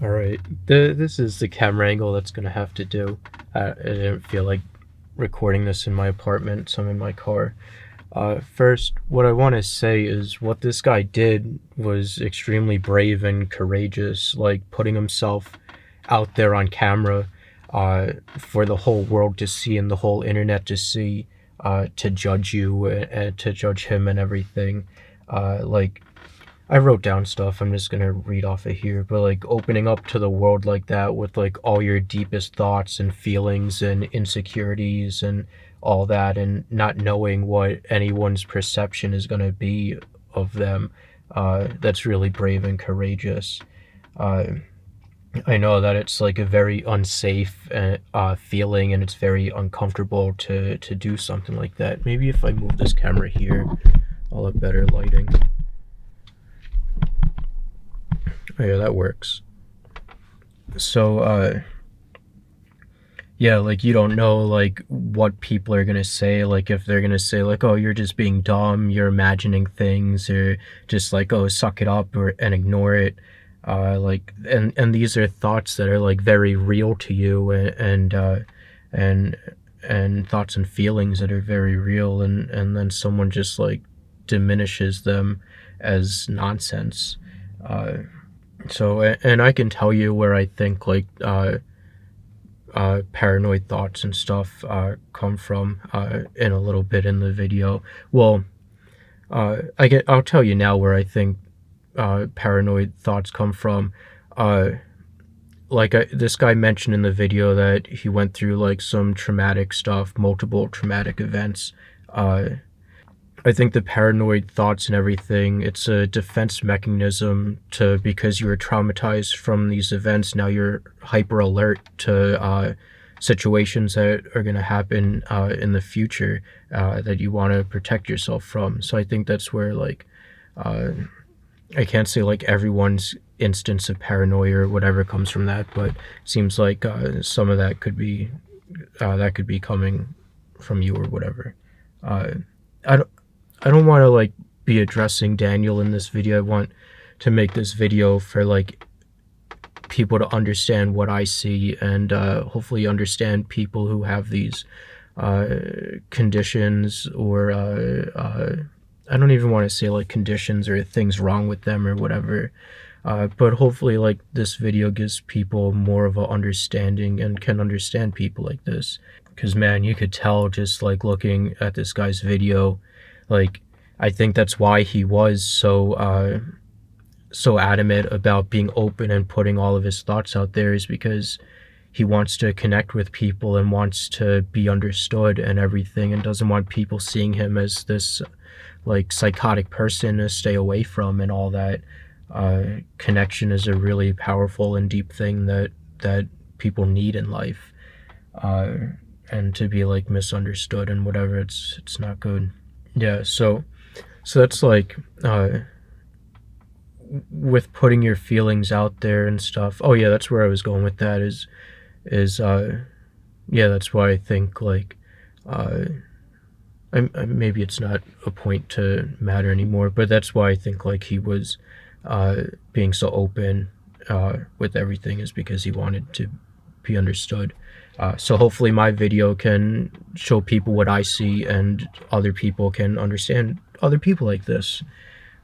Alright, this is the camera angle that's gonna have to do. I didn't feel like recording this in my apartment, so I'm in my car. First, what I want to say is what this guy did was extremely brave and courageous, like putting himself out there on camera for the whole world to see and the whole internet to see, to judge you and to judge him and everything. Like, I wrote down stuff. I'm just gonna read off of here, but like opening up to the world like that with like all your deepest thoughts and feelings and insecurities and all that, and not knowing what anyone's perception is gonna be of them, that's really brave and courageous. Uh, I know that it's like a very unsafe feeling, and it's very uncomfortable to do something like that. Maybe if I move this camera here, I'll have better lighting. Oh, yeah, that works. So, yeah, like you don't know like what people are gonna say, like if they're gonna say like, oh, you're just being dumb, you're imagining things, or just like, oh, suck it up or and ignore it. Like and these are thoughts that are like very real to you, and and thoughts and feelings that are very real, and then someone just like diminishes them as nonsense. Uh, and I can tell you where I think like paranoid thoughts and stuff come from in a little bit in the video. Well, I'll tell you now where I think paranoid thoughts come from. Uh, this guy mentioned in the video that he went through like some traumatic stuff, multiple traumatic events. Uh, I think the paranoid thoughts and everything, it's a defense mechanism to, because you were traumatized from these events, now you're hyper alert to situations that are going to happen in the future that you want to protect yourself from. So I think that's where like, uh, I can't say like everyone's instance of paranoia or whatever comes from that, but it seems like some of that could be coming from you or whatever. Uh, I don't, I don't want to like be addressing Daniel in this video. I want to make this video for like people to understand what I see, and hopefully understand people who have these uh, conditions, or I don't even want to say like conditions or things wrong with them or whatever. But hopefully like this video gives people more of a understanding and can understand people like this. Because man, you could tell just like looking at this guy's video, like I think that's why he was so adamant about being open and putting all of his thoughts out there, is because he wants to connect with people and wants to be understood and everything, and doesn't want people seeing him as this like psychotic person to stay away from and all that. Connection is a really powerful and deep thing that people need in life, uh, and to be like misunderstood and whatever, it's not good. Yeah, so that's like with putting your feelings out there and stuff. Oh yeah, that's where I was going with that. Is yeah, that's why I think like uh maybe it's not a point to matter anymore, but that's why I think like he was being so open with everything, is because he wanted to be understood. So hopefully my video can show people what I see, and other people can understand other people like this.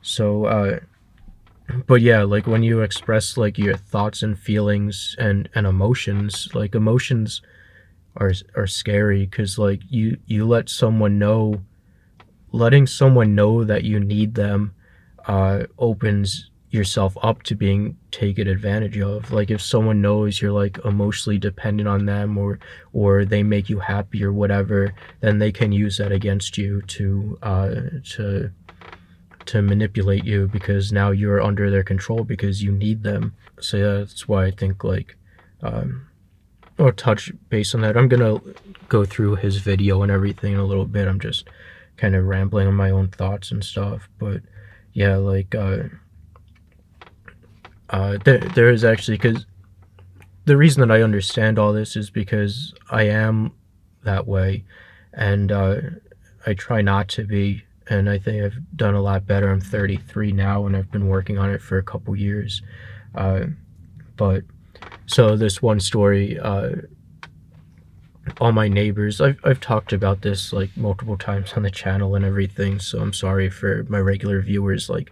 So but yeah, like when you express like your thoughts and feelings and emotions, like emotions are scary, because like you let someone know, letting someone know that you need them opens yourself up to being taken advantage of. Like if someone knows you're like emotionally dependent on them, or they make you happy or whatever, then they can use that against you to manipulate you, because now you're under their control because you need them. So yeah, that's why I think like I'll touch base on that. I'm gonna go through his video and everything in a little bit. I'm just kind of rambling on my own thoughts and stuff, but yeah, like there is actually, because the reason that I understand all this is because I am that way, and I try not to be, and I think I've done a lot better. I'm 33 now, and I've been working on it for a couple years. Uh, But so this one story, all my neighbors, I've talked about this like multiple times on the channel and everything, so I'm sorry for my regular viewers like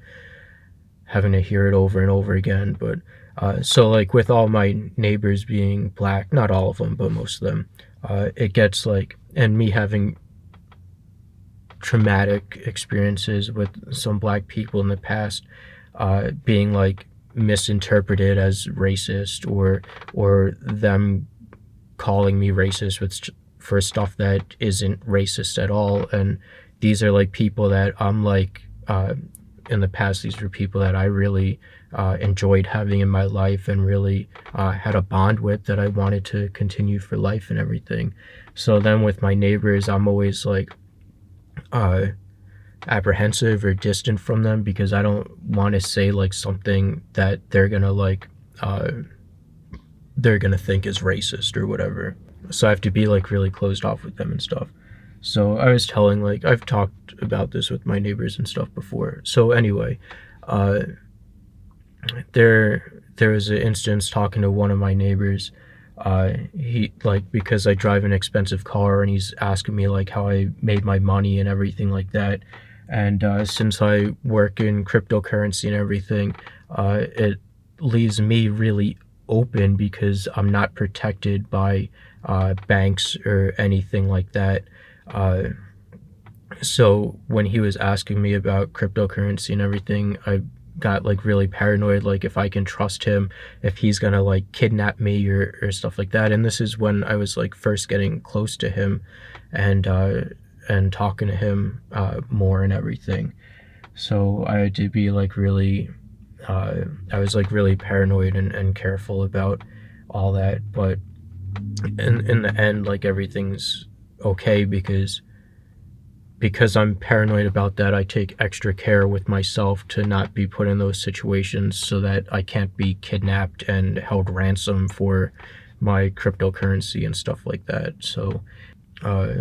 having to hear it over and over again. But so like with all my neighbors being black, not all of them but most of them, it gets like, and me having traumatic experiences with some black people in the past, being like misinterpreted as racist, or them calling me racist for stuff that isn't racist at all. And these are like people that I'm like, in the past, these were people that I really enjoyed having in my life and really had a bond with, that I wanted to continue for life and everything. So then with my neighbors, I'm always like uh, apprehensive or distant from them, because I don't want to say like something that uh, they're gonna think is racist or whatever. So I have to be like really closed off with them and stuff. So I was telling, like, I've talked about this with my neighbors and stuff before. So anyway, uh, there was an instance talking to one of my neighbors. He, like, because I drive an expensive car, and he's asking me like how I made my money and everything like that. And since I work in cryptocurrency and everything, it leaves me really open, because I'm not protected by banks or anything like that. Uh, so when he was asking me about cryptocurrency and everything, I got like really paranoid, like if I can trust him, if he's gonna like kidnap me or stuff like that. And this is when I was like first getting close to him, and talking to him more and everything. So I had to be like really, I was like really paranoid and careful about all that. But in the end, like everything's okay, because I'm paranoid about that. I take extra care with myself to not be put in those situations, so that I can't be kidnapped and held ransom for my cryptocurrency and stuff like that. So uh,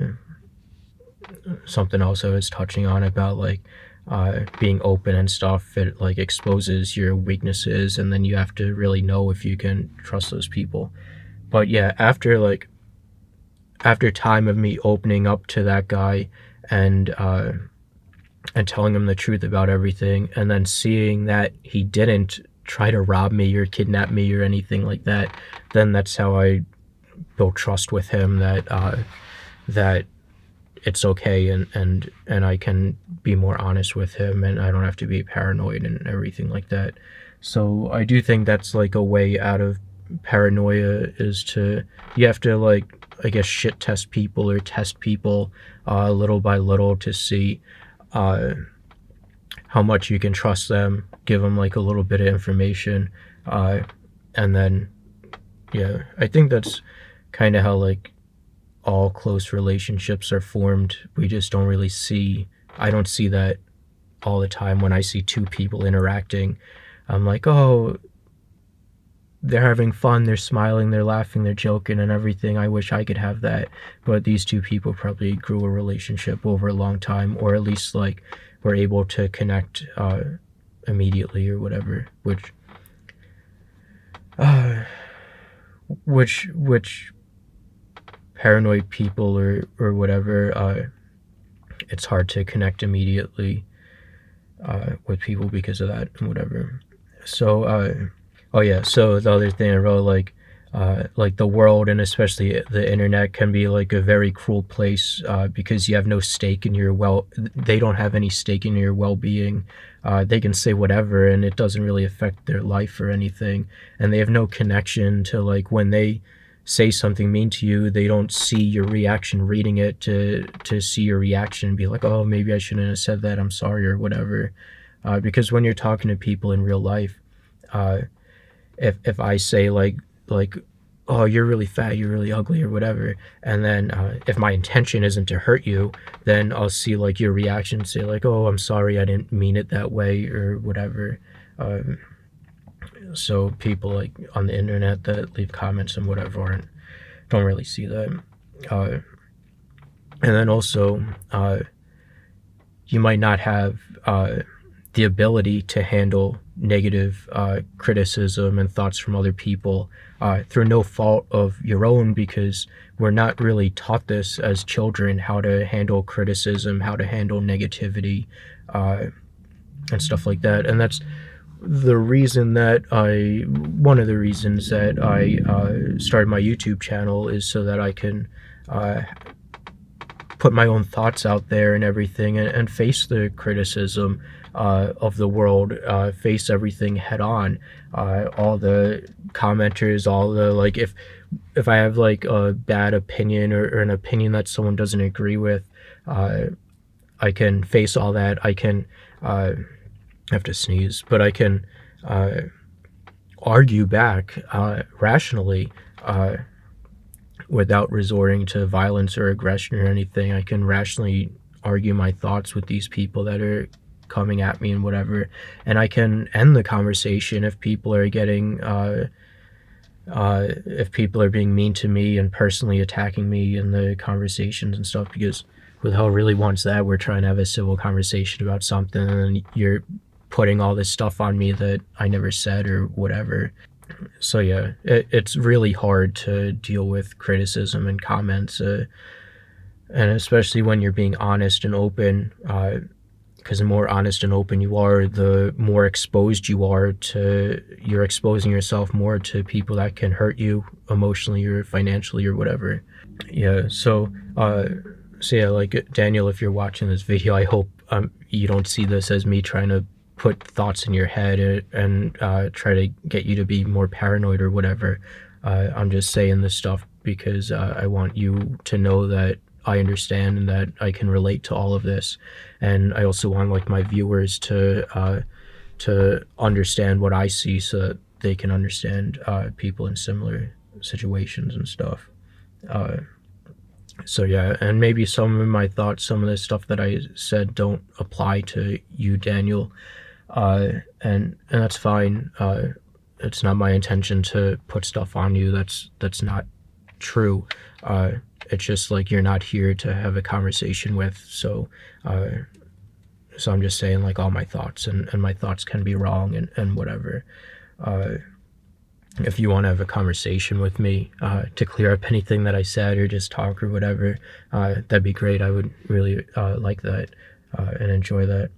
something else I was touching on about like being open and stuff, it like exposes your weaknesses, and then you have to really know if you can trust those people. But yeah, after time of me opening up to that guy, and telling him the truth about everything, and then seeing that he didn't try to rob me or kidnap me or anything like that, then that's how I built trust with him, that it's okay, and I can be more honest with him, and I don't have to be paranoid and everything like that. So I do think that's like a way out of paranoia, is to, you have to like, I guess, shit test people or test people little by little, to see uh, how much you can trust them, give them like a little bit of information, uh, and then yeah, I think that's kind of how like all close relationships are formed. We just don't really see, I don't see that all the time. When I see two people interacting, I'm like, oh, they're having fun, they're smiling, they're laughing, they're joking and everything. I wish I could have that. But these two people probably grew a relationship over a long time, or at least like were able to connect immediately or whatever, uh, which paranoid people or whatever, it's hard to connect immediately with people because of that and whatever. So oh yeah, so the other thing I wrote, like the world, and especially the internet, can be like a very cruel place, because you have no stake in your they don't have any stake in your well-being. They can say whatever, and it doesn't really affect their life or anything, and they have no connection to, like, when they say something mean to you, they don't see your reaction reading it to see your reaction and be like, oh, maybe I shouldn't have said that, I'm sorry, or whatever. Because when you're talking to people in real life, uh, if I say like oh, you're really fat, you're really ugly, or whatever, and then if my intention isn't to hurt you, then I'll see like your reaction, say like, oh, I'm sorry, I didn't mean it that way, or whatever. um, so people like on the internet that leave comments and whatever don't really see that. uh, and then also, you might not have the ability to handle negative criticism and thoughts from other people through no fault of your own, because we're not really taught this as children, how to handle criticism, how to handle negativity, and stuff like that. And that's the reason that one of the reasons that I started my YouTube channel, is so that I can put my own thoughts out there and everything, and face the criticism of the world, face everything head on. All the commenters, all the, like, if I have like a bad opinion, or an opinion that someone doesn't agree with, I can face all that. I can I have to sneeze, but I can argue back rationally, without resorting to violence or aggression or anything. I can rationally argue my thoughts with these people that are coming at me and whatever, and I can end the conversation if people are getting if people are being mean to me and personally attacking me in the conversations and stuff, because who the hell really wants that? We're trying to have a civil conversation about something, and then you're putting all this stuff on me that I never said or whatever. So yeah, it's really hard to deal with criticism and comments, and especially when you're being honest and open, because the more honest and open you are, the more exposed you are to, you're exposing yourself more to people that can hurt you emotionally or financially or whatever. Yeah, so yeah, like, Daniel, if you're watching this video, I hope you don't see this as me trying to put thoughts in your head and try to get you to be more paranoid or whatever. I'm just saying this stuff because I want you to know that I understand and that I can relate to all of this, and I also want, like, my viewers to understand what I see, so that they can understand people in similar situations and stuff. So yeah, and maybe some of my thoughts, some of the stuff that I said don't apply to you, Daniel, and that's fine. It's not my intention to put stuff on you that's not true. It's just, like, you're not here to have a conversation with, so I'm just saying, like, all my thoughts, and my thoughts can be wrong and whatever. If you want to have a conversation with me to clear up anything that I said, or just talk or whatever, that'd be great. I would really like that and enjoy that.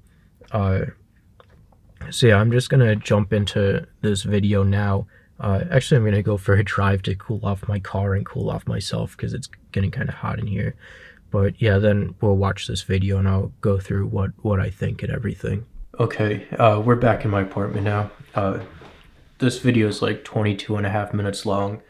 So yeah, I'm just gonna jump into this video now. Actually, I'm gonna go for a drive to cool off my car and cool off myself, because it's getting kind of hot in here. But yeah, then we'll watch this video and I'll go through what I think and everything. Okay, we're back in my apartment now. This video is like 22.5 minutes long.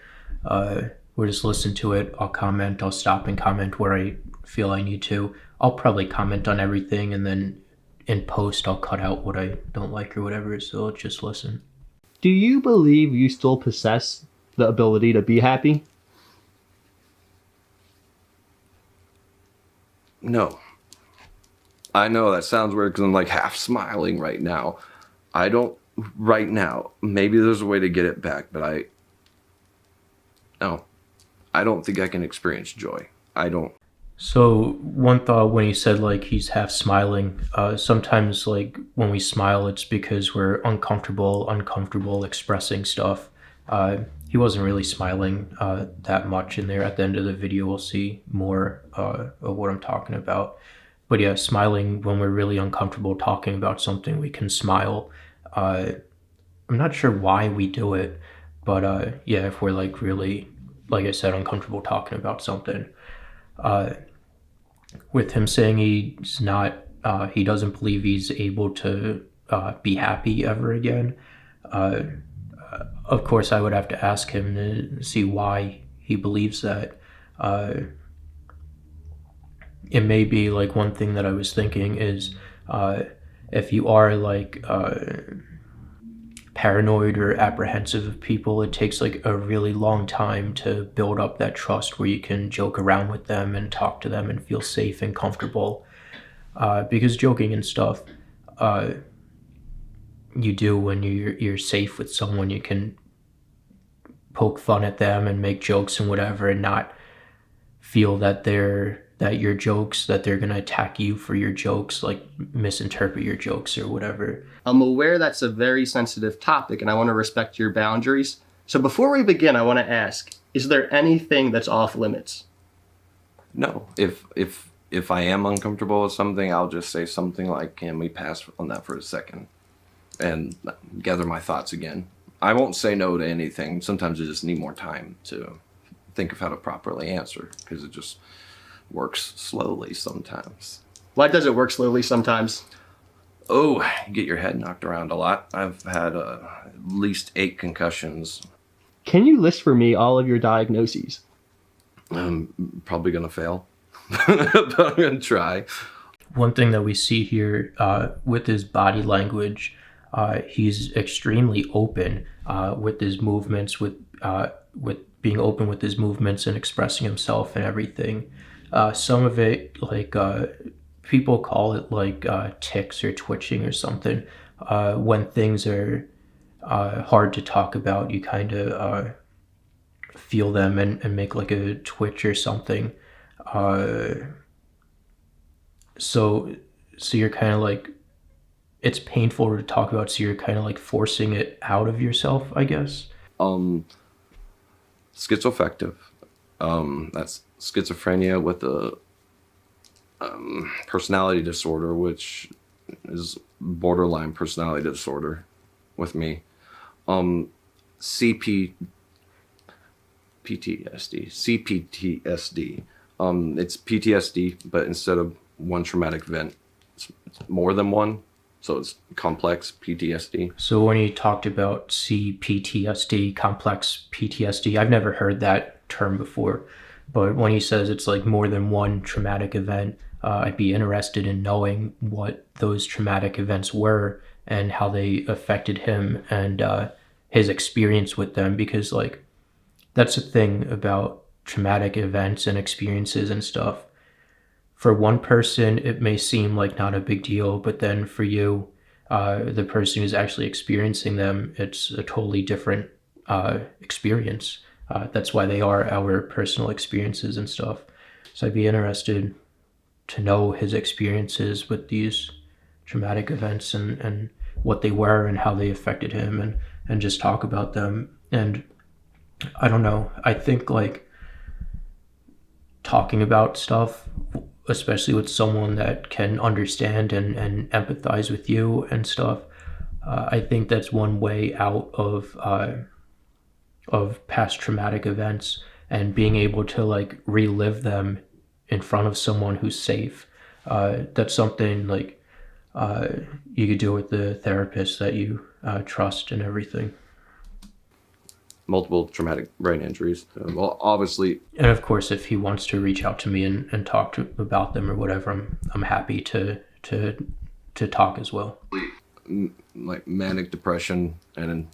We'll just listen to it. I'll comment. I'll stop and comment where I feel I need to. I'll probably comment on everything, and then in post I'll cut out what I don't like or whatever, so let's just listen. Do you believe you still possess the ability to be happy? No. I know that sounds weird because I'm like half smiling right now. I don't right now. Maybe there's a way to get it back, but no. I don't think I can experience joy. I don't. So one thought when he said, like, he's half smiling, sometimes, like, when we smile, it's because we're uncomfortable expressing stuff. He wasn't really smiling that much in there. At the end of the video, we'll see more of what I'm talking about. But yeah, smiling when we're really uncomfortable talking about something, we can smile. I'm not sure why we do it, but yeah, if we're, like, really, like I said, uncomfortable talking about something. With him saying he's not, he doesn't believe he's able to be happy ever again. Of course, I would have to ask him to see why he believes that. It may be, like, one thing that I was thinking is, if you are, like, paranoid or apprehensive of people, it takes, like, a really long time to build up that trust where you can joke around with them and talk to them and feel safe and comfortable. Because joking and stuff, you do when you're safe with someone. You can poke fun at them and make jokes and whatever, and not feel that they're that your jokes, that they're gonna attack you for your jokes, like misinterpret your jokes or whatever. I'm aware that's a very sensitive topic and I want to respect your boundaries. So before we begin, I want to ask, is there anything that's off limits? No, if I am uncomfortable with something, I'll just say something like, "Can we pass on that for a second?" and gather my thoughts again. I won't say no to anything. Sometimes I just need more time to think of how to properly answer, because it just works slowly sometimes. Why does it work slowly sometimes? Oh, you get your head knocked around a lot. I've had at least 8 concussions. Can you list for me all of your diagnoses? I'm probably going to fail, but I'm going to try. One thing that we see here with his body language, he's extremely open with his movements, with being open with his movements and expressing himself and everything. Some of it, like people call it like tics or twitching or something. When things are hard to talk about, you kind of feel them and make like a twitch or something. So you're kind of like, it's painful to talk about, so you're kind of like forcing it out of yourself, I guess. Schizoaffective. That's schizophrenia with a personality disorder, which is borderline personality disorder with me. CPTSD. It's PTSD, but instead of one traumatic event, it's more than one. So it's complex PTSD. So when you talked about CPTSD, complex PTSD, I've never heard that term before. But when he says it's like more than one traumatic event, I'd be interested in knowing what those traumatic events were and how they affected him and his experience with them. Because like, that's the thing about traumatic events and experiences and stuff. For one person, it may seem like not a big deal, but then for you, the person who's actually experiencing them, it's a totally different experience. That's why they are our personal experiences and stuff. So I'd be interested to know his experiences with these traumatic events and what they were and how they affected him, and just talk about them. And I don't know, I think like talking about stuff, especially with someone that can understand and empathize with you and stuff, I think that's one way out of past traumatic events, and being able to like relive them in front of someone who's safe. That's something like you could do with the therapist that you trust and everything. Multiple traumatic brain injuries. Well, obviously. And of course, if he wants to reach out to me and talk about them or whatever, I'm happy to talk as well. Like manic depression and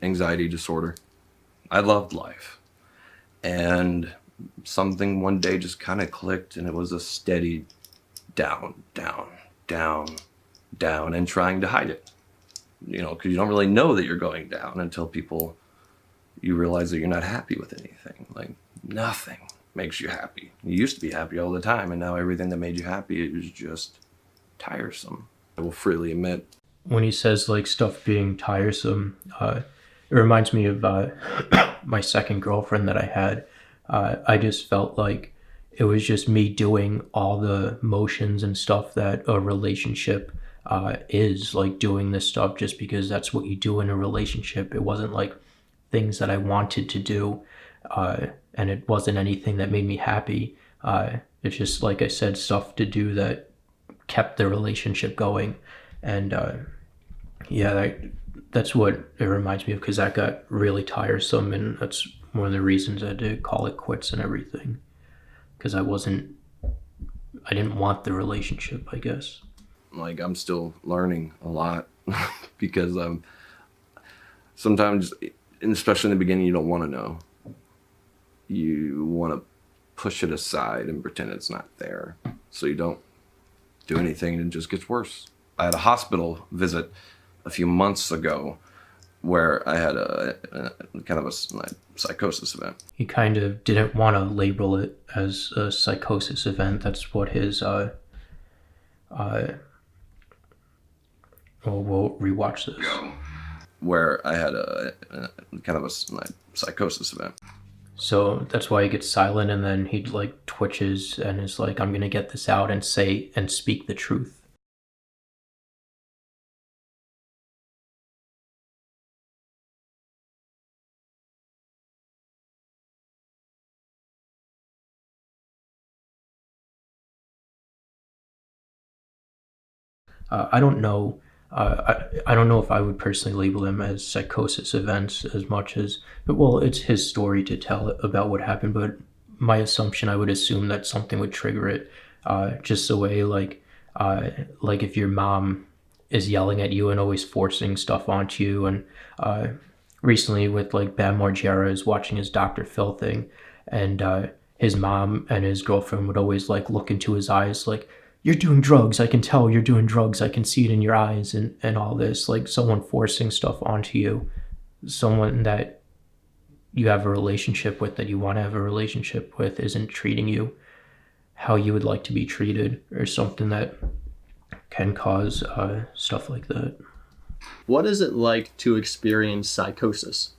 anxiety disorder. I loved life. And something one day just kind of clicked, and it was a steady down, down, down, down, and trying to hide it. You know, because you don't really know that you're going down until you realize that you're not happy with anything. Like, nothing makes you happy. You used to be happy all the time, and now everything that made you happy is just tiresome. I will freely admit. When he says, like, stuff being tiresome, it reminds me of my second girlfriend that I had. I just felt like it was just me doing all the motions and stuff that a relationship is, like doing this stuff just because that's what you do in a relationship. It wasn't like things that I wanted to do, and it wasn't anything that made me happy. It's just, like I said, stuff to do that kept the relationship going. And that's what it reminds me of, because that got really tiresome, and that's one of the reasons I had to call it quits and everything, because I didn't want the relationship, I guess. Like, I'm still learning a lot because sometimes, and especially in the beginning, you don't want to know. You want to push it aside and pretend it's not there, so you don't do anything, and it just gets worse. I had a hospital visit a few months ago where I had a kind of a psychosis event. He kind of didn't want to label it as a psychosis event. That's what his we'll rewatch this. Where I had a kind of a psychosis event. So that's why he gets silent, and then he like twitches and is like, "I'm gonna get this out and say and speak the truth." I don't know. I don't know if I would personally label them as psychosis events as much as, well, it's his story to tell about what happened. But my assumption, I would assume that something would trigger it, just the way like if your mom is yelling at you and always forcing stuff onto you. And recently with like Bam Margera is watching his Dr. Phil thing, and his mom and his girlfriend would always like look into his eyes like, "You're doing drugs. I can tell you're doing drugs. I can see it in your eyes," and all this, like someone forcing stuff onto you, someone that you have a relationship with, that you want to have a relationship with, isn't treating you how you would like to be treated, or something that can cause stuff like that. What is it like to experience psychosis?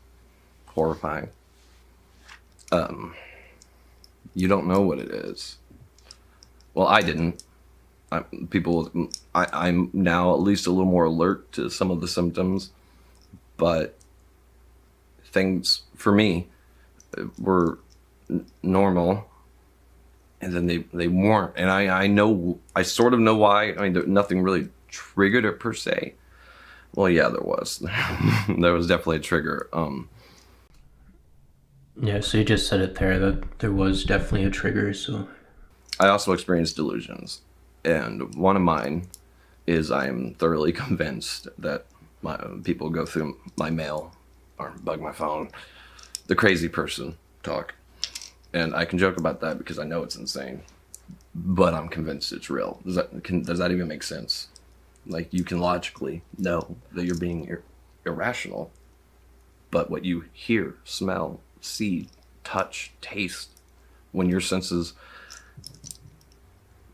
Horrifying. You don't know what it is. Well, I didn't. I'm now at least a little more alert to some of the symptoms, but things for me were normal, and then they weren't. And I sort of know why. I mean, nothing really triggered it per se. Well, yeah, there was. There was definitely a trigger. Yeah, so you just said it there, that there was definitely a trigger. So I also experienced delusions. And one of mine is I am thoroughly convinced that people go through my mail or bug my phone, the crazy person talk. And I can joke about that because I know it's insane, but I'm convinced it's real. Does that even make sense? Like, you can logically know that you're being irrational, but what you hear, smell, see, touch, taste, when your senses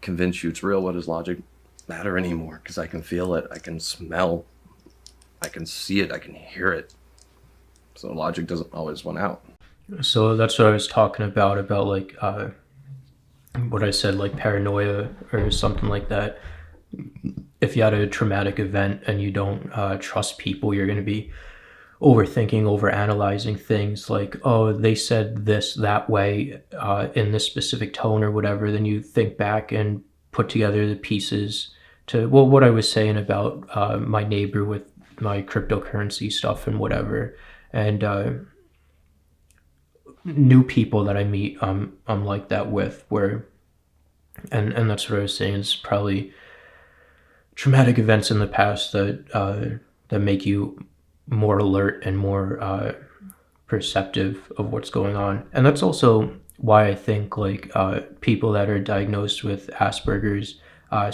convince you it's real, what does logic matter anymore? Because I can feel it, I can smell, I can see it, I can hear it. So logic doesn't always win out. So that's what I was talking about like what I said, like paranoia or something like that. If you had a traumatic event and you don't trust people, you're going to be overthinking, overanalyzing things like, oh, they said this that way in this specific tone or whatever. Then you think back and put together the pieces to, well, what I was saying about my neighbor with my cryptocurrency stuff and whatever. And new people that I meet, I'm like that with, where, and that's what I was saying, is probably traumatic events in the past that make you more alert and more perceptive of what's going on. And that's also why I think like people that are diagnosed with Asperger's,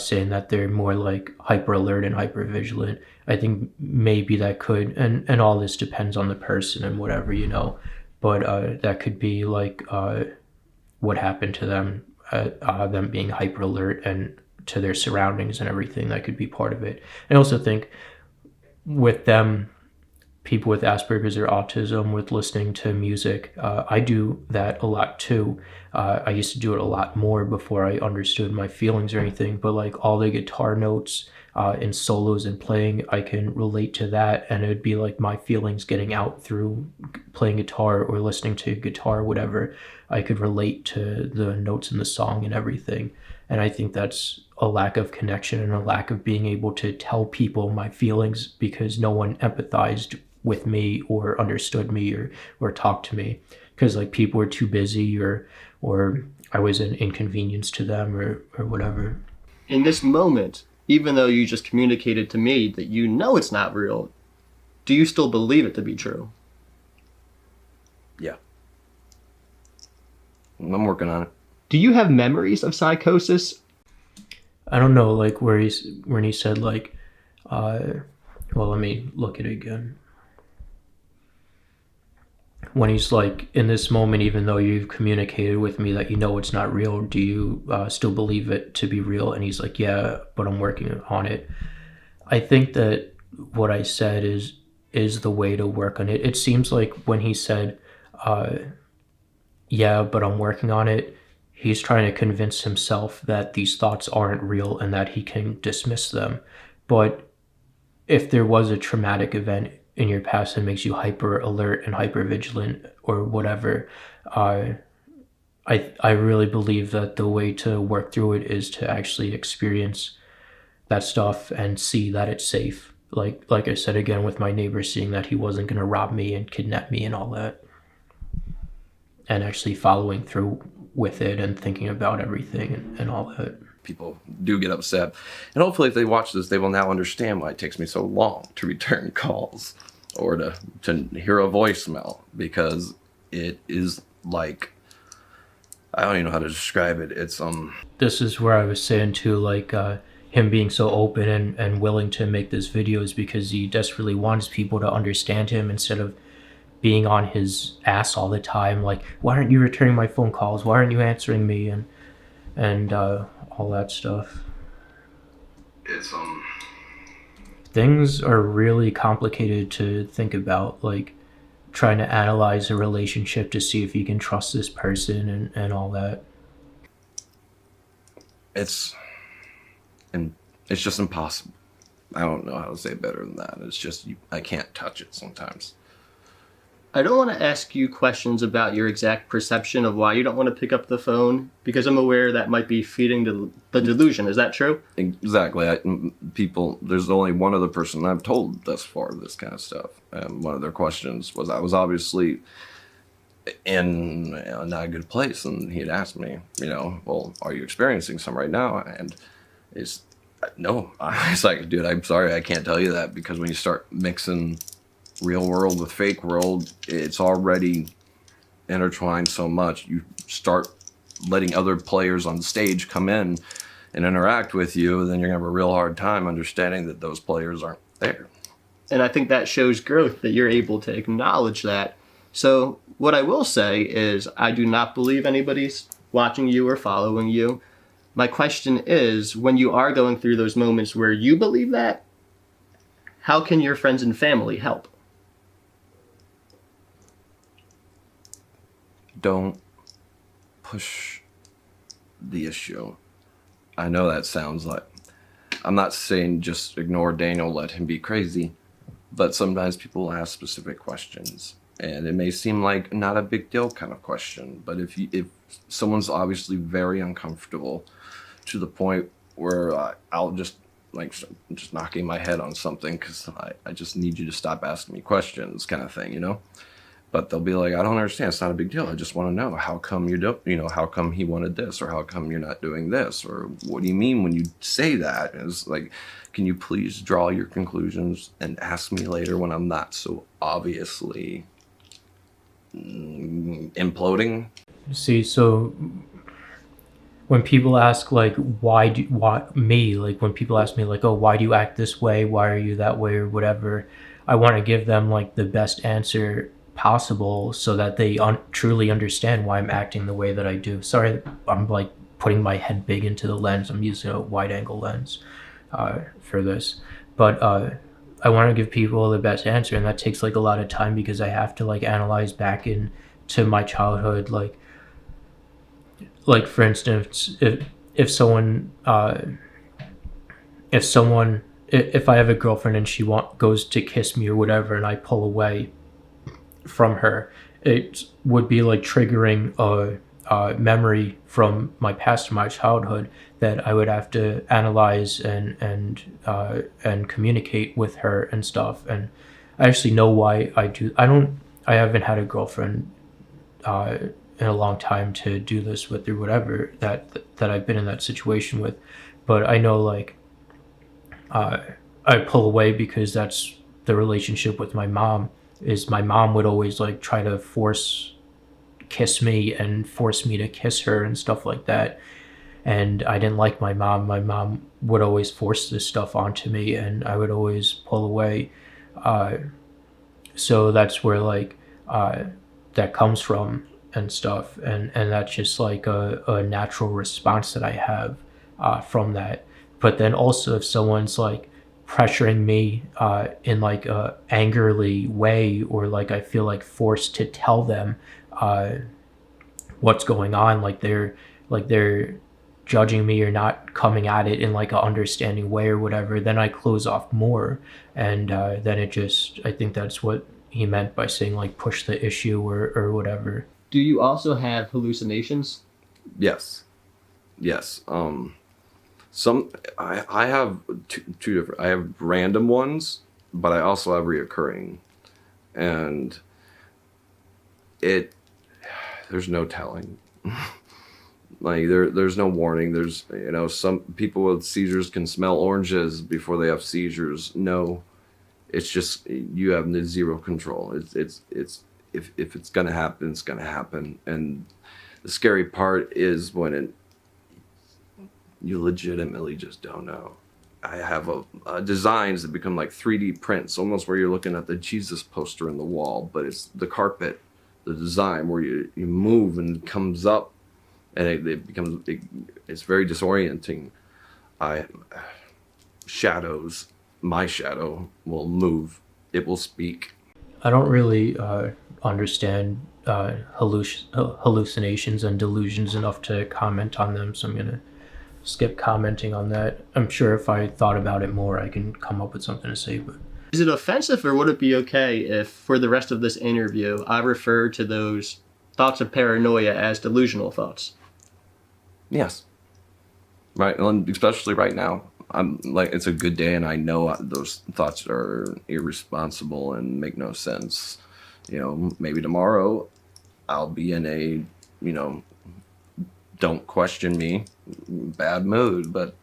saying that they're more like hyper alert and hyper vigilant, I think maybe that could, and all this depends on the person and whatever, but that could be like what happened to them, them being hyper alert and to their surroundings and everything. That could be part of it. I also think with them, people with Asperger's or autism, with listening to music, I do that a lot too. I used to do it a lot more before I understood my feelings or anything, but like all the guitar notes and solos and playing, I can relate to that, and it would be like my feelings getting out through playing guitar or listening to guitar, whatever. I could relate to the notes in the song and everything. And I think that's a lack of connection and a lack of being able to tell people my feelings, because no one empathized with me or understood me or talked to me, because like people were too busy or I was an inconvenience to them or whatever. In this moment, even though you just communicated to me that you know it's not real, do you still believe it to be true? Yeah. I'm working on it. Do you have memories of psychosis? I don't know, like when he said like, well, let me look at it again. when he's like, in this moment, even though you've communicated with me that you know it's not real, do you still believe it to be real? And he's like, yeah, but I'm working on it. I think that what I said is the way to work on it. It seems like when he said, uh, yeah, but I'm working on it, he's trying to convince himself that these thoughts aren't real and that he can dismiss them. But if there was a traumatic event in your past that makes you hyper alert and hyper vigilant or whatever, uh, I really believe that the way to work through it is to actually experience that stuff and see that it's safe. Like I said again with my neighbor, seeing that he wasn't gonna rob me and kidnap me and all that, and actually following through with it and thinking about everything and all that. People do get upset. And hopefully if they watch this, they will now understand why it takes me so long to return calls or to hear a voicemail, because it is like, I don't even know how to describe it. It's This is where I was saying too, like him being so open and willing to make this video is because he desperately wants people to understand him instead of being on his ass all the time, like, why aren't you returning my phone calls, why aren't you answering me, and all that stuff. it's Things are really complicated to think about, like trying to analyze a relationship to see if you can trust this person and all that. it's and it's just impossible. I don't know how to say it better than that. It's just I can't touch it sometimes. I don't want to ask you questions about your exact perception of why you don't want to pick up the phone, because I'm aware that might be feeding the delusion. Is that true? Exactly. People, there's only one other person I've told thus far this kind of stuff. And one of their questions was, I was obviously in not a good place. And he had asked me, well, are you experiencing some right now? And it's, no. It's like, dude, I'm sorry, I can't tell you that, because when you start mixing real world with fake world, it's already intertwined so much. You start letting other players on stage come in and interact with you, then you're gonna have a real hard time understanding that those players aren't there. And I think that shows growth, that you're able to acknowledge that. So what I will say is, I do not believe anybody's watching you or following you. My question is, when you are going through those moments where you believe that, how can your friends and family help? Don't push the issue. I know that sounds like, I'm not saying just ignore Daniel, let him be crazy, but sometimes people ask specific questions, and it may seem like not a big deal kind of question, but if someone's obviously very uncomfortable to the point where I'll just knocking my head on something because I just need you to stop asking me questions kind of thing, But they'll be like, I don't understand. It's not a big deal. I just want to know, how come you don't, how come he wanted this, or how come you're not doing this, or what do you mean when you say that? And it's like, can you please draw your conclusions and ask me later when I'm not so obviously imploding? See, so when people ask like, why me, like when people ask me like, oh, why do you act this way, why are you that way, or whatever, I want to give them like the best answer possible so that they truly understand why I'm acting the way that I do. Sorry, I'm like putting my head big into the lens. I'm using a wide angle lens for this, but I want to give people the best answer, and that takes like a lot of time because I have to like analyze back into my childhood, like for instance, if someone if I have a girlfriend and she goes to kiss me or whatever, and I pull away from her, it would be like triggering a memory from my past, my childhood, that I would have to analyze and communicate with her and stuff. And I actually know why I do. I haven't had a girlfriend in a long time to do this with, or whatever, that I've been in that situation with, but I know like I pull away because that's the relationship with my mom. Is my mom would always like try to kiss me and force me to kiss her and stuff like that, and I didn't like my mom. My mom would always force this stuff onto me, and I would always pull away. So that's where like that comes from and stuff, and that's just like a natural response that I have from that. But then also if someone's like pressuring me in like a angrily way, or like I feel like forced to tell them uh, what's going on, like they're judging me or not coming at it in like a understanding way or whatever, then I close off more. And then it just, I think that's what he meant by saying like push the issue or whatever. Do you also have hallucinations? Yes. Yes. Some I have two different. I have random ones, but I also have reoccurring, and it there's no telling. Like there's no warning. There's, some people with seizures can smell oranges before they have seizures. No, it's just you have zero control. It's if it's gonna happen, it's gonna happen. And the scary part is when you legitimately just don't know. I have designs that become like 3D prints, almost where you're looking at the Jesus poster in the wall, but it's the carpet, the design where you move and it comes up, and it becomes it's very disorienting. Shadows, my shadow will move, it will speak. I don't really understand hallucinations and delusions enough to comment on them, so I'm gonna skip commenting on that. I'm sure if I thought about it more, I can come up with something to say. But Is it offensive, or would it be okay if, for the rest of this interview, I refer to those thoughts of paranoia as delusional thoughts? Yes. Right, and especially right now. I'm like, it's a good day, and I know those thoughts are irresponsible and make no sense. Maybe tomorrow I'll be in a, don't question me, bad mood. But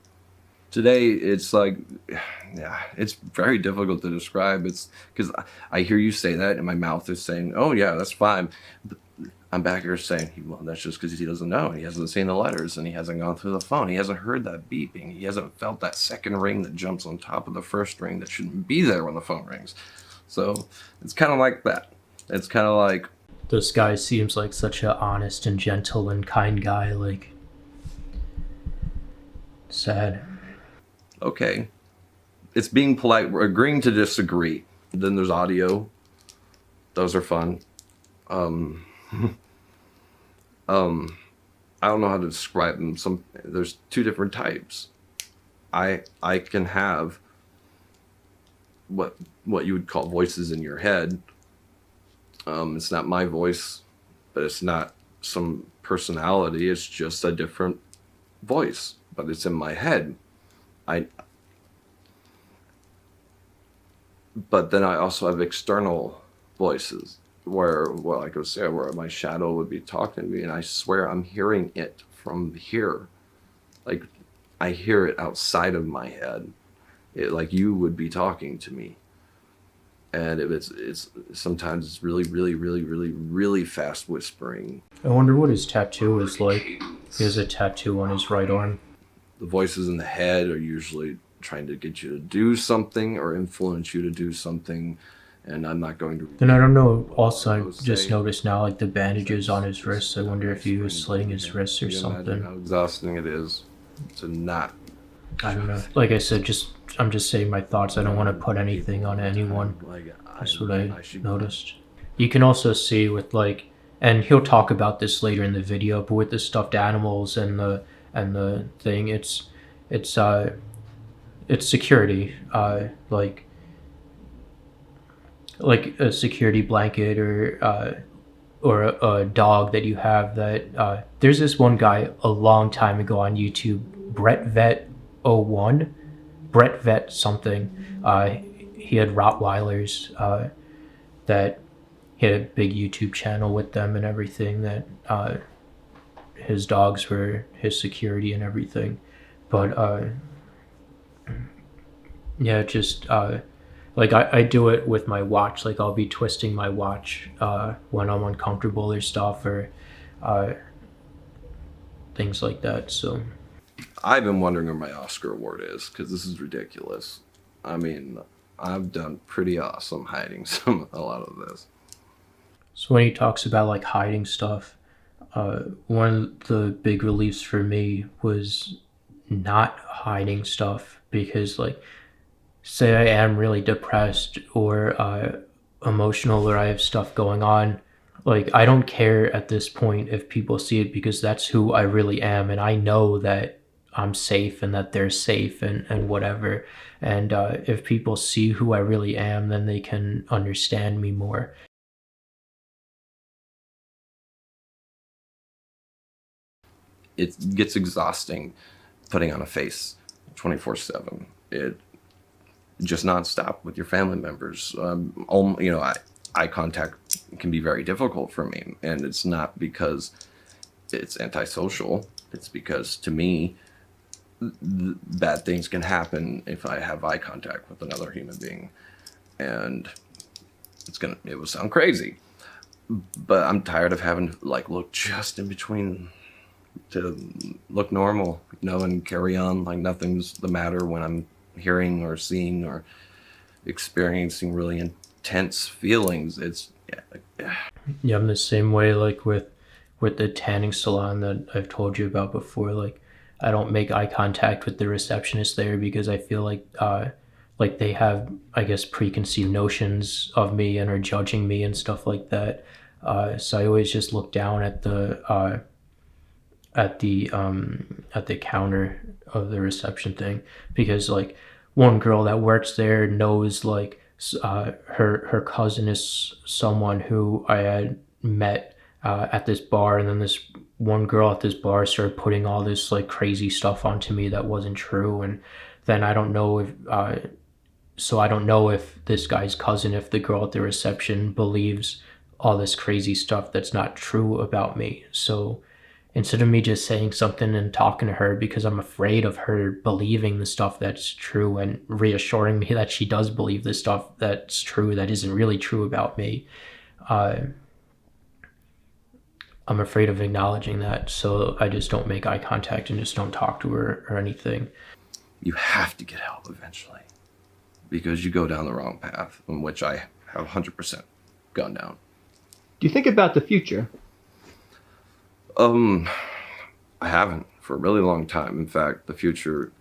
today it's like, yeah, it's very difficult to describe. It's because I hear you say that, and my mouth is saying, oh, yeah, that's fine. But I'm back here saying, well, that's just because he doesn't know. He hasn't seen the letters, and he hasn't gone through the phone. He hasn't heard that beeping. He hasn't felt that second ring that jumps on top of the first ring that shouldn't be there when the phone rings. So it's kind of like that. It's kind of like, this guy seems like such a honest and gentle and kind guy. Like, sad. okay, it's being polite. We're agreeing to disagree. Then there's audio. Those are fun. I don't know how to describe them. There's two different types. I can have what you would call voices in your head. It's not my voice, but it's not some personality. It's just a different voice, but it's in my head. But then I also have external voices where, well, like I was saying, where my shadow would be talking to me, and I swear I'm hearing it from here. Like, I hear it outside of my head. Like you would be talking to me. And it's sometimes it's really, really, really, really, really fast whispering. I wonder what his tattoo is like. He has a tattoo on his right arm. The voices in the head are usually trying to get you to do something or influence you to do something, and I'm not going to. And I don't know, also I just noticed now, like the bandages on his wrists. I wonder if he was slitting his wrists or something. How exhausting it is to not. I don't know. Like I said, I'm just saying my thoughts. I don't want to put anything on anyone. That's what I noticed. You can also see with like, and he'll talk about this later in the video, but with the stuffed animals and the thing, it's security, like a security blanket or a dog that you have that there's this one guy a long time ago on YouTube, BrettVet01, BrettVet something. He had Rottweilers that he had a big YouTube channel with them and everything, that his dogs were his security and everything. But yeah, just like I do it with my watch. Like I'll be twisting my watch when I'm uncomfortable or stuff, or things like that. So I've been wondering where my Oscar award is, because this is ridiculous. I mean, I've done pretty awesome hiding a lot of this. So when he talks about like hiding stuff, one of the big reliefs for me was not hiding stuff, because like, say I am really depressed or emotional, or I have stuff going on, like I don't care at this point if people see it, because that's who I really am, and I know that I'm safe and that they're safe, and whatever. And if people see who I really am, then they can understand me more. It gets exhausting putting on a face 24/7. It just nonstop with your family members. Eye contact can be very difficult for me, and it's not because it's antisocial. It's because to me, bad things can happen if I have eye contact with another human being, and it will sound crazy, but I'm tired of having to like look just in between to look normal, and carry on like nothing's the matter when I'm hearing or seeing or experiencing really intense feelings. It's yeah. Yeah, I'm the same way, like with the tanning salon that I've told you about before. Like, I don't make eye contact with the receptionist there, because I feel like they have, I guess, preconceived notions of me and are judging me and stuff like that. So I always just look down at the counter of the reception thing, because like one girl that works there knows like her cousin is someone who I had met at this bar, and then this one girl at this bar started putting all this like crazy stuff onto me that wasn't true. And then I don't know if this guy's cousin, if the girl at the reception believes all this crazy stuff that's not true about me. So instead of me just saying something and talking to her, because I'm afraid of her believing the stuff that's true and reassuring me that she does believe the stuff that's true that isn't really true about me, uh, I'm afraid of acknowledging that. So I just don't make eye contact and just don't talk to her or anything. You have to get help eventually because you go down the wrong path, in which I have 100% gone down. Do you think about the future? I haven't for a really long time. In fact, the future,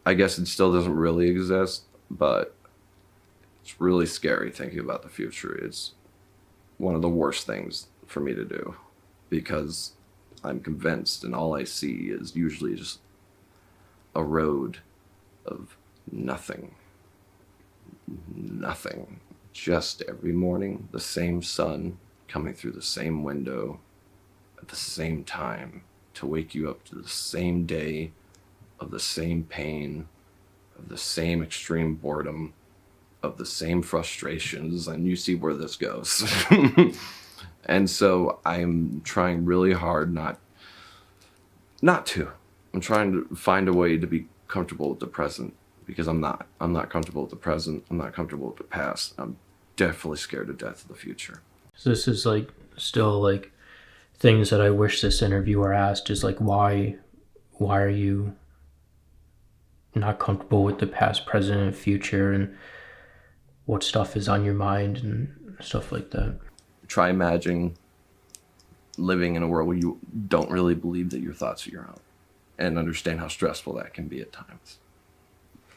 I guess it still doesn't really exist, but it's really scary thinking about the future. It's one of the worst things for me to do because I'm convinced, and all I see is usually just a road of nothing. Nothing. Just every morning, the same sun coming through the same window at the same time to wake you up to the same day of the same pain, of the same extreme boredom, of the same frustrations, and you see where this goes. And so I'm trying really hard not to. I'm trying to find a way to be comfortable with the present, because I'm not. I'm not comfortable with the present. I'm not comfortable with the past. I'm definitely scared to death of the future. So this is like still like things that I wish this interviewer asked, is like, why are you not comfortable with the past, present, and future, and what stuff is on your mind and stuff like that. Try imagining living in a world where you don't really believe that your thoughts are your own, and understand how stressful that can be at times.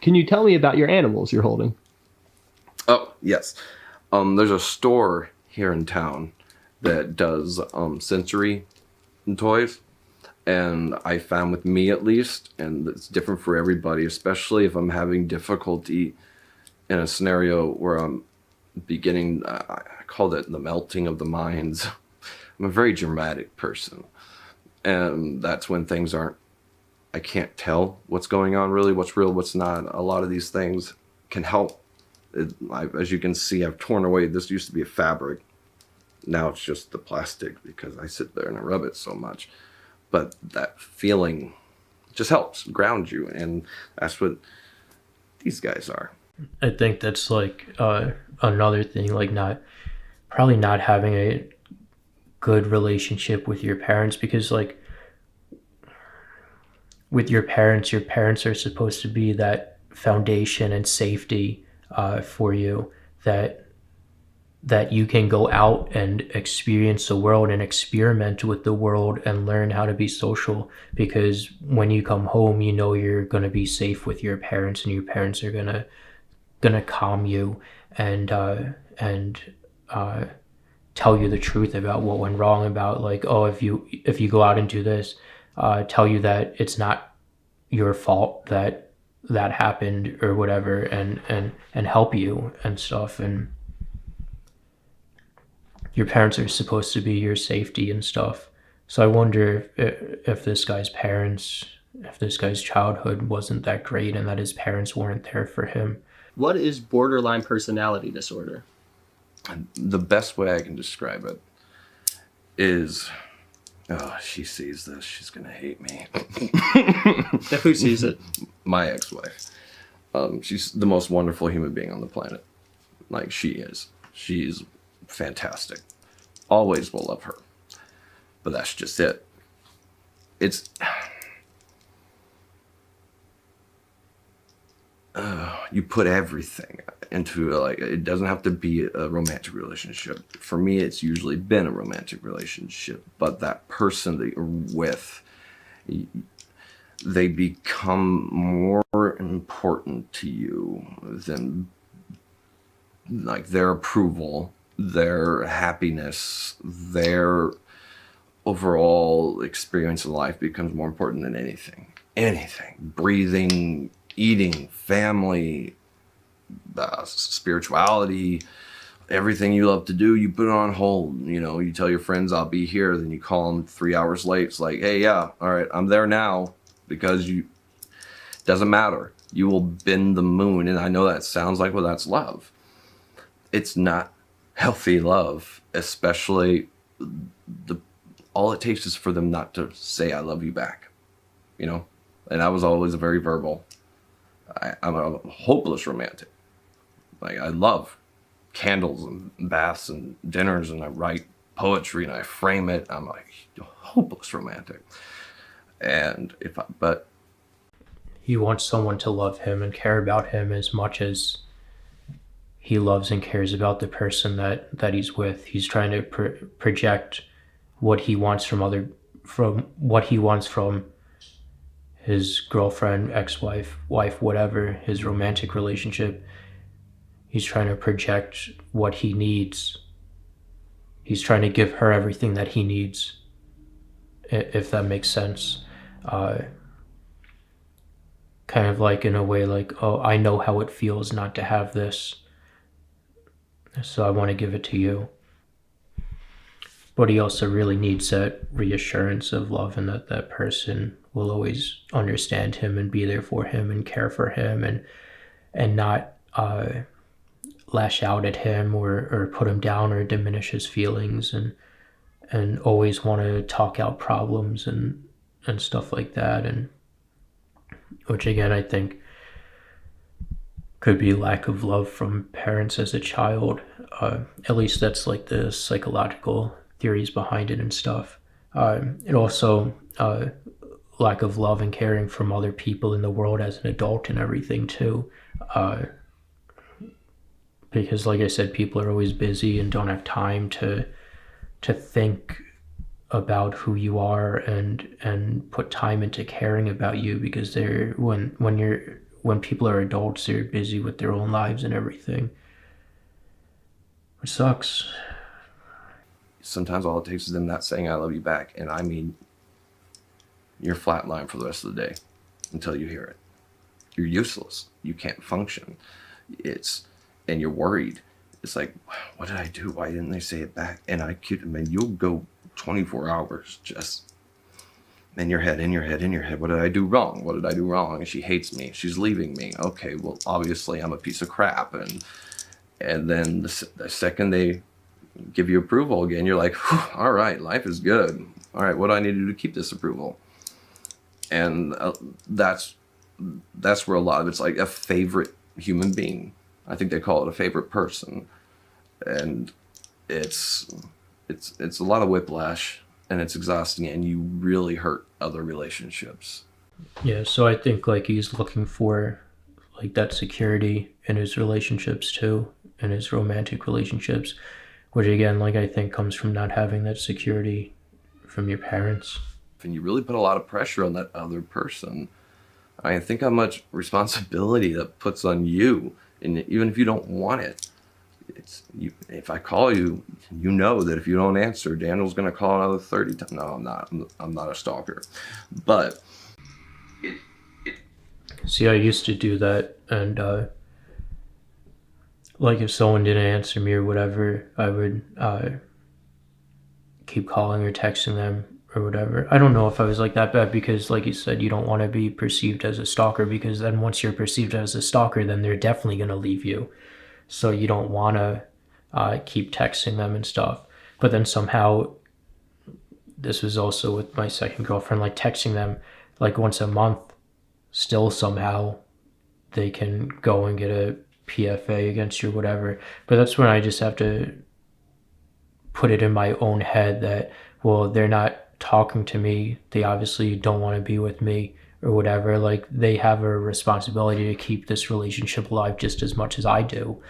Can you tell me about your animals you're holding? Oh, yes. There's a store here in town that does sensory toys, and I found with me at least, and it's different for everybody, especially if I'm having difficulty in a scenario where I'm beginning, I called it the melting of the minds. I'm a very dramatic person, and that's when things aren't, I can't tell what's going on really, what's real, what's not. A lot of these things can help. As you can see, I've torn away, this used to be a fabric. Now it's just the plastic because I sit there and I rub it so much. But that feeling just helps ground you, and that's what these guys are. I think that's like another thing, like probably not having a good relationship with your parents, because like with your parents are supposed to be that foundation and safety for you, that that you can go out and experience the world and experiment with the world and learn how to be social, because when you come home, you know you're going to be safe with your parents, and your parents are going to calm you and tell you the truth about what went wrong, about like, oh, if you go out and do this, tell you that it's not your fault that happened or whatever, and help you and stuff. And your parents are supposed to be your safety and stuff. So I wonder if this guy's parents, if this guy's childhood wasn't that great and that his parents weren't there for him. What is borderline personality disorder? The best way I can describe it is, oh, she sees this, she's gonna hate me. Who sees it? My ex-wife. She's the most wonderful human being on the planet. Like, she is. She's fantastic. Always will love her. But that's just it. It's... you put everything into, like, it doesn't have to be a romantic relationship. For me, it's usually been a romantic relationship, but that person that you're with, they become more important to you than, like, their approval, their happiness, their overall experience in life becomes more important than anything. Breathing, eating, family, spirituality, everything you love to do, you put it on hold. You know, you tell your friends, I'll be here, then you call them 3 hours late. It's like, hey, yeah, all right, I'm there now, because doesn't matter. You will bend the moon. And I know that sounds like, well, that's love. It's not healthy love, especially all it takes is for them not to say, I love you back, you know? And I was always very verbal. I'm a hopeless romantic. Like, I love candles and baths and dinners, and I write poetry and I frame it. I'm like hopeless romantic. And but He wants someone to love him and care about him as much as he loves and cares about the person that he's with. He's trying to project what he wants from his girlfriend, ex-wife, wife, whatever, his romantic relationship. He's trying to project what he needs. He's trying to give her everything that he needs, if that makes sense. Kind of like, in a way, like, oh, I know how it feels not to have this, so I want to give it to you. But he also really needs that reassurance of love, and that person will always understand him and be there for him and care for him, and not lash out at him or put him down or diminish his feelings, and always want to talk out problems and stuff like that. And which, again, I think could be lack of love from parents as a child. At least that's like the psychological theories behind it and stuff. It also lack of love and caring from other people in the world as an adult and everything too. Because, like I said, people are always busy and don't have time to think about who you are and put time into caring about you, because they're when people are adults, they're busy with their own lives and everything, which sucks. Sometimes all it takes is them not saying I love you back, and I mean, you're flatline for the rest of the day until you hear it. You're useless. You can't function. And you're worried. It's like, what did I do? Why didn't they say it back? And you'll go 24 hours just in your head. What did I do wrong? What did I do wrong? And she hates me. She's leaving me. Okay, well, obviously I'm a piece of crap. And then the second they give you approval again, you're like, all right, life is good. All right, what do I need to do to keep this approval? And that's where a lot of it's like a favorite human being. I think they call it a favorite person. And it's a lot of whiplash, and it's exhausting, and you really hurt other relationships. Yeah, so I think like he's looking for like that security in his relationships too, in his romantic relationships, which again, like, I think comes from not having that security from your parents. And you really put a lot of pressure on that other person. I think how much responsibility that puts on you, and even if you don't want it, it's you. If I call you, you know that if you don't answer, Daniel's going to call another 30 times. No, I'm not. I'm not a stalker, but See, I used to do that, and like, if someone didn't answer me or whatever, I would keep calling or texting them or whatever. I don't know if I was like that bad, because like you said, you don't want to be perceived as a stalker, because then once you're perceived as a stalker, then they're definitely going to leave you. So you don't want to keep texting them and stuff. But then somehow, this was also with my second girlfriend, like texting them like once a month, still somehow they can go and get a PFA against you or whatever. But that's when I just have to put it in my own head that, well, they're not talking to me, they obviously don't want to be with me or whatever. Like, they have a responsibility to keep this relationship alive just as much as I do,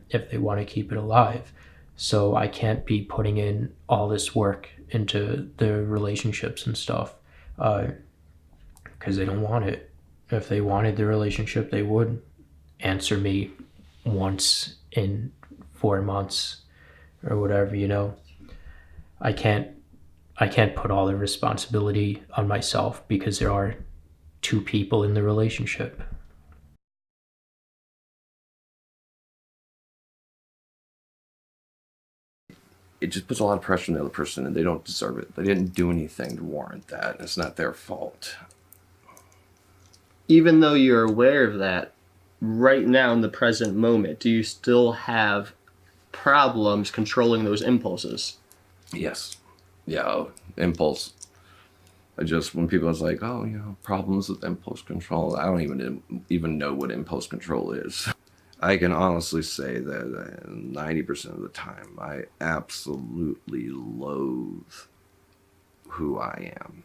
if they want to keep it alive. So I can't be putting in all this work into the relationships and stuff, because they don't want it. If they wanted the relationship, they would answer me once in 4 months or whatever, you know. I can't put all the responsibility on myself, because there are two people in the relationship. it just puts a lot of pressure on the other person, and they don't deserve it. They didn't do anything to warrant that. It's not their fault. Even though you're aware of that, right now in the present moment, do you still have problems controlling those impulses? Yes. Yeah, impulse. I just, when people is like, oh, problems with impulse control, I don't even know what impulse control is. I can honestly say that 90% of the time, I absolutely loathe who I am.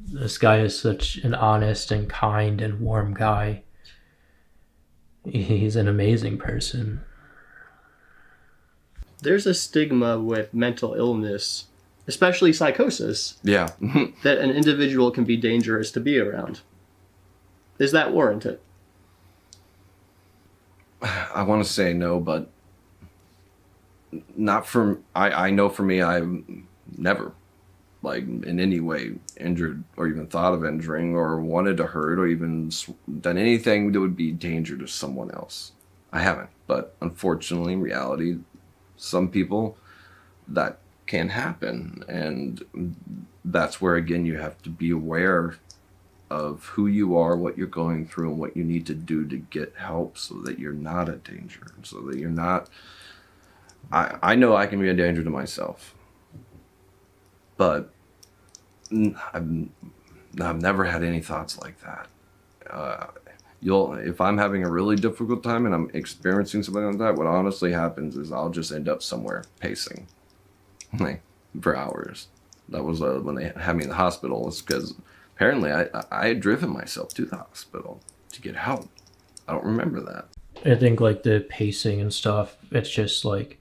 This guy is such an honest and kind and warm guy. He's an amazing person. There's a stigma with mental illness, especially psychosis, Yeah. that an individual can be dangerous to be around. Is that warranted? I want to say no, but not for, I know for me, I've never, like, in any way injured or even thought of injuring or wanted to hurt or even done anything that would be danger to someone else. I haven't, but unfortunately, in reality, some people, that can happen, and that's where, again, you have to be aware of who you are, what you're going through, and what you need to do to get help so that you're not a danger, so that you're not. I know I can be a danger to myself, but I've never had any thoughts like that. If I'm having a really difficult time and I'm experiencing something like that, what honestly happens is I'll just end up somewhere pacing, like, for hours. That was when they had me in the hospital. It's because apparently I had driven myself to the hospital to get help. I don't remember that. I think, like, the pacing and stuff, it's just like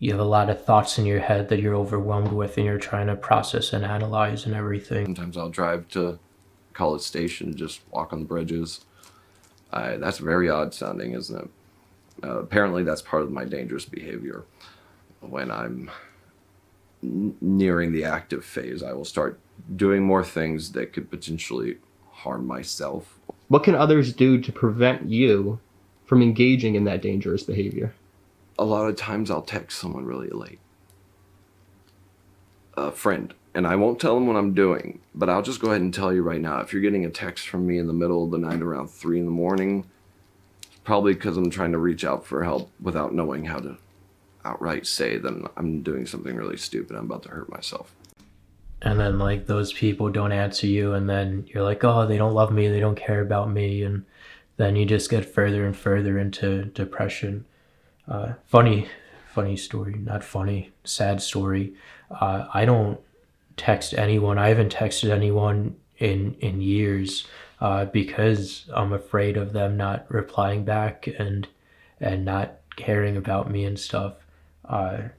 you have a lot of thoughts in your head that you're overwhelmed with, and you're trying to process and analyze and everything. Sometimes I'll drive to College Station and just walk on the bridges. That's very odd sounding, isn't it? Apparently that's part of my dangerous behavior. When I'm nearing the active phase, I will start doing more things that could potentially harm myself. What can others do to prevent you from engaging in that dangerous behavior? A lot of times I'll text someone really late. A friend. And I won't tell them what I'm doing, but I'll just go ahead and tell you right now, if you're getting a text from me in the middle of the night around 3 in the morning, it's probably because I'm trying to reach out for help without knowing how to outright say that I'm doing something really stupid. I'm about to hurt myself. And then, like, those people don't answer you, and then you're like, oh, they don't love me, they don't care about me, and then you just get further and further into depression. Funny story, not funny, sad story. I don't text anyone. I haven't texted anyone in years, because I'm afraid of them not replying back and not caring about me and stuff. And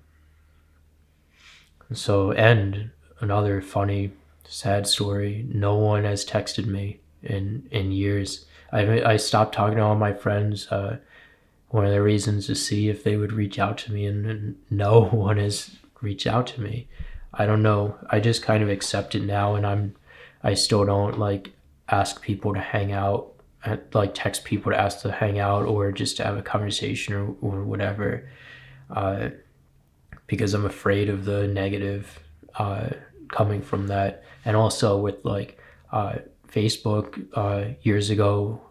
another funny, sad story. No one has texted me in years. I stopped talking to all my friends. One of the reasons to see if they would reach out to me, and no one has reached out to me. I don't know. I just kind of accept it now, and I still don't like ask people to hang out, like text people to ask to hang out or just to have a conversation or whatever, because I'm afraid of the negative coming from that. And also with like Facebook years ago,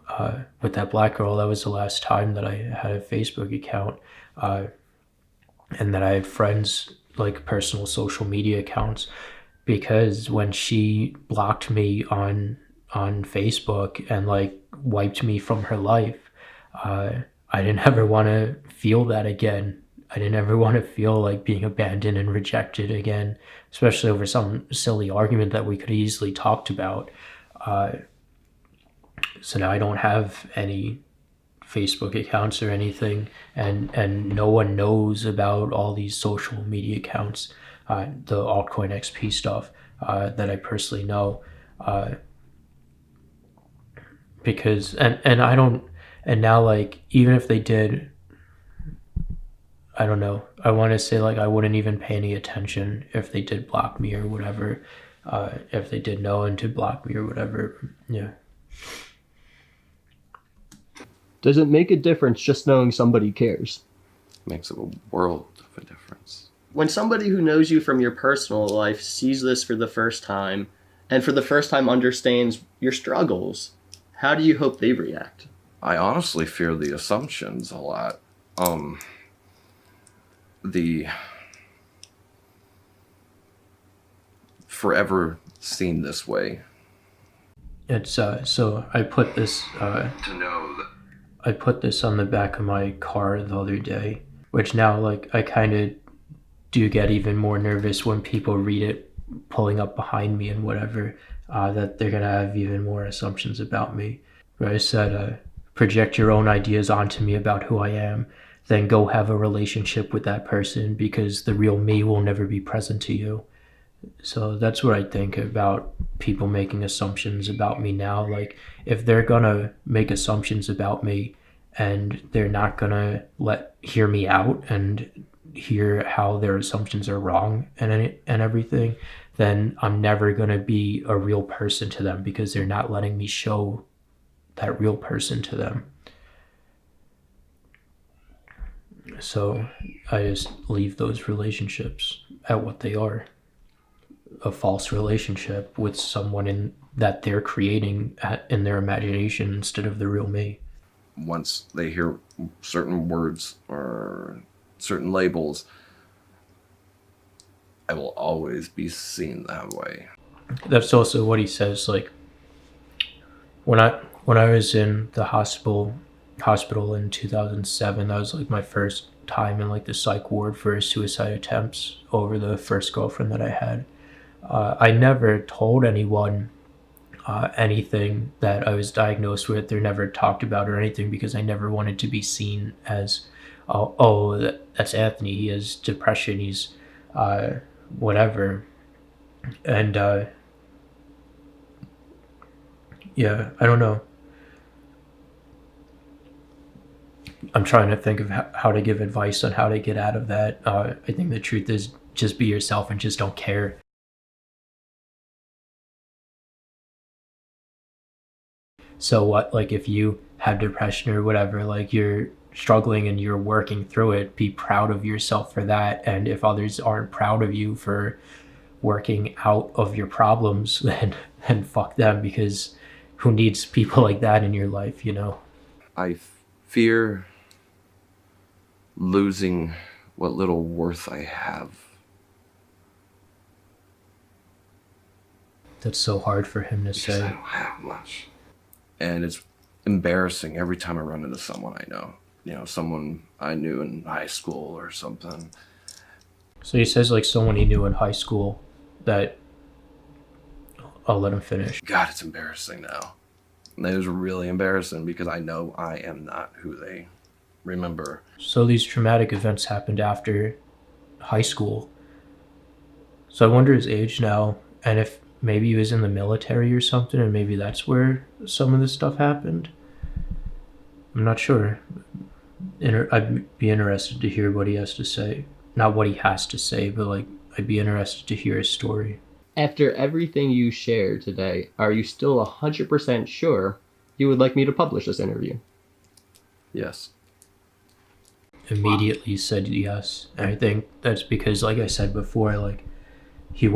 with that black girl, that was the last time that I had a Facebook account, and that I had friends, like personal social media accounts, because when she blocked me on Facebook and like wiped me from her life, I didn't ever want to feel that again. I didn't ever want to feel like being abandoned and rejected again, especially over some silly argument that we could have easily talked about. So now I don't have any Facebook accounts or anything, and no one knows about all these social media accounts, the altcoin XP stuff, that I personally know, because and I don't, and now like even if they did, I don't know. I want to say like I wouldn't even pay any attention if they did block me or whatever. If they did know and to block me or whatever. Yeah. Does it make a difference just knowing somebody cares? Makes a world of a difference. When somebody who knows you from your personal life sees this for the first time, and for the first time understands your struggles, how do you hope they react? I honestly fear the assumptions a lot. The forever seen this way. It's so I put this To know that I put this on the back of my car the other day, which now like I kind of do get even more nervous when people read it pulling up behind me and whatever, that they're gonna have even more assumptions about me. Where I said, project your own ideas onto me about who I am, then go have a relationship with that person because the real me will never be present to you. So that's what I think about people making assumptions about me now. Like, if they're gonna make assumptions about me and they're not gonna hear me out and hear how their assumptions are wrong and everything, then I'm never gonna be a real person to them because they're not letting me show that real person to them. So I just leave those relationships at what they are. A false relationship with someone that they're creating in their imagination instead of the real me. once they hear certain words or certain labels, I will always be seen that way. That's also what he says. Like when I was in the hospital in 2007, that was like my first time in like the psych ward for suicide attempts over the first girlfriend that I had. I never told anyone anything that I was diagnosed with or never talked about or anything because I never wanted to be seen as, that's Anthony. He has depression. He's whatever. And yeah, I don't know. I'm trying to think of how to give advice on how to get out of that. I think the truth is just be yourself and just don't care. So what, like if you have depression or whatever, like you're struggling and you're working through it, be proud of yourself for that. And if others aren't proud of you for working out of your problems, then fuck them, because who needs people like that in your life, you know? I fear losing what little worth I have. That's so hard for him to Because say. I don't have much. And it's embarrassing every time I run into someone I know. You know, someone I knew in high school or something. So he says like someone he knew in high school that I'll let him finish. God, it's embarrassing now. It was really embarrassing because I know I am not who they remember. So these traumatic events happened after high school. So I wonder his age now, and if maybe he was in the military or something, and maybe that's where some of this stuff happened. I'm not sure. I'd be interested to hear what he has to say. Not what he has to say, but like, I'd be interested to hear his story. After everything you shared today, are you still 100% sure you would like me to publish this interview? Yes. Immediately said yes. And I think that's because, like I said before, like, he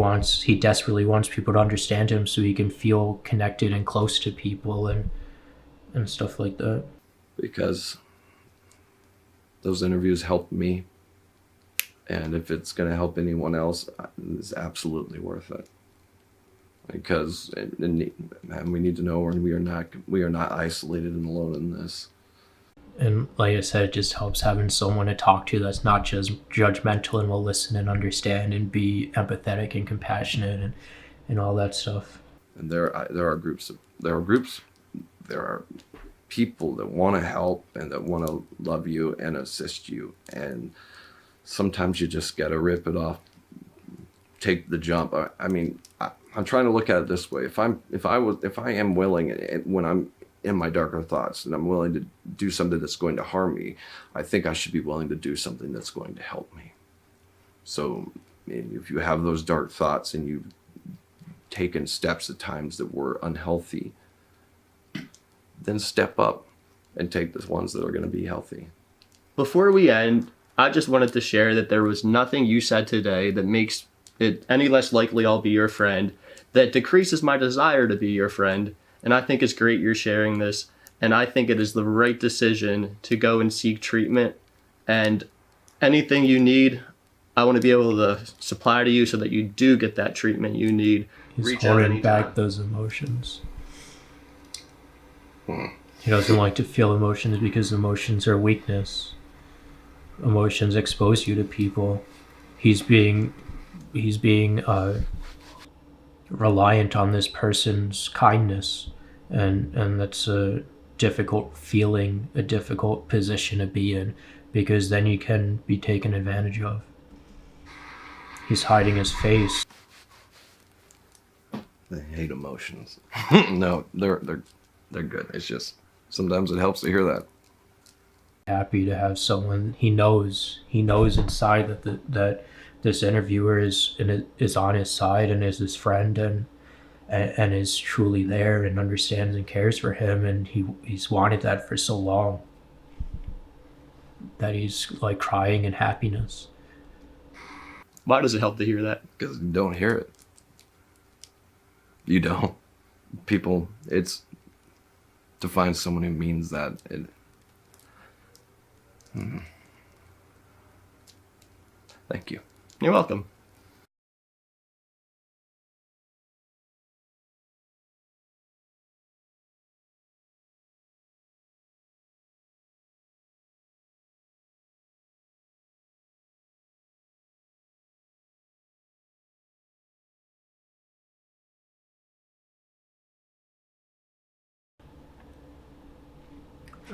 desperately wants people to understand him so he can feel connected and close to people and stuff like that. Because those interviews helped me, and if it's going to help anyone else, it's absolutely worth it. Because and we need to know we are not isolated and alone in this. And like I said, it just helps having someone to talk to that's not just judgmental and will listen and understand and be empathetic and compassionate and all that stuff. And there are people that want to help and that want to love you and assist you, and sometimes you just gotta rip it off, take the jump. I mean, I'm trying to look at it this way: if I am willing, when I'm in my darker thoughts and I'm willing to do something that's going to harm me, I think I should be willing to do something that's going to help me. So if you have those dark thoughts and you've taken steps at times that were unhealthy, then step up and take the ones that are going to be healthy. Before we end, I just wanted to share that there was nothing you said today that makes it any less likely I'll be your friend, that decreases my desire to be your friend. And I think it's great you're sharing this. And I think it is the right decision to go and seek treatment. And anything you need, I want to be able to supply to you so that you do get that treatment you need. He's holding back those emotions. He doesn't like to feel emotions because emotions are weakness. Emotions expose you to people. He's being reliant on this person's kindness, and that's a difficult feeling, a difficult position to be in, because then you can be taken advantage of. He's hiding his face. They hate emotions. No, they're good. It's just sometimes it helps to hear that. Happy to have someone he knows inside that this interviewer is on his side and is his friend and is truly there and understands and cares for him, and he's wanted that for so long that he's like crying in happiness. Why does it help to hear that? Because you don't hear it. You don't. People, it's to find someone who means that. Thank you. You're welcome.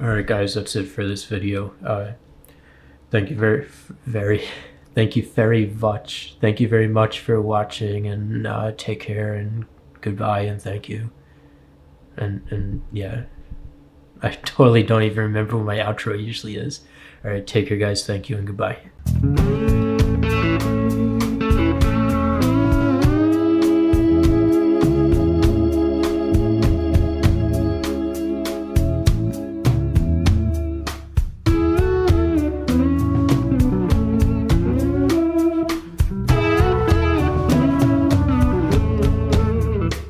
Alright guys, that's it for this video. Thank you thank you very much for watching, and take care and goodbye and thank you. And yeah, I totally don't even remember what my outro usually is. Alright, take care guys, thank you and goodbye.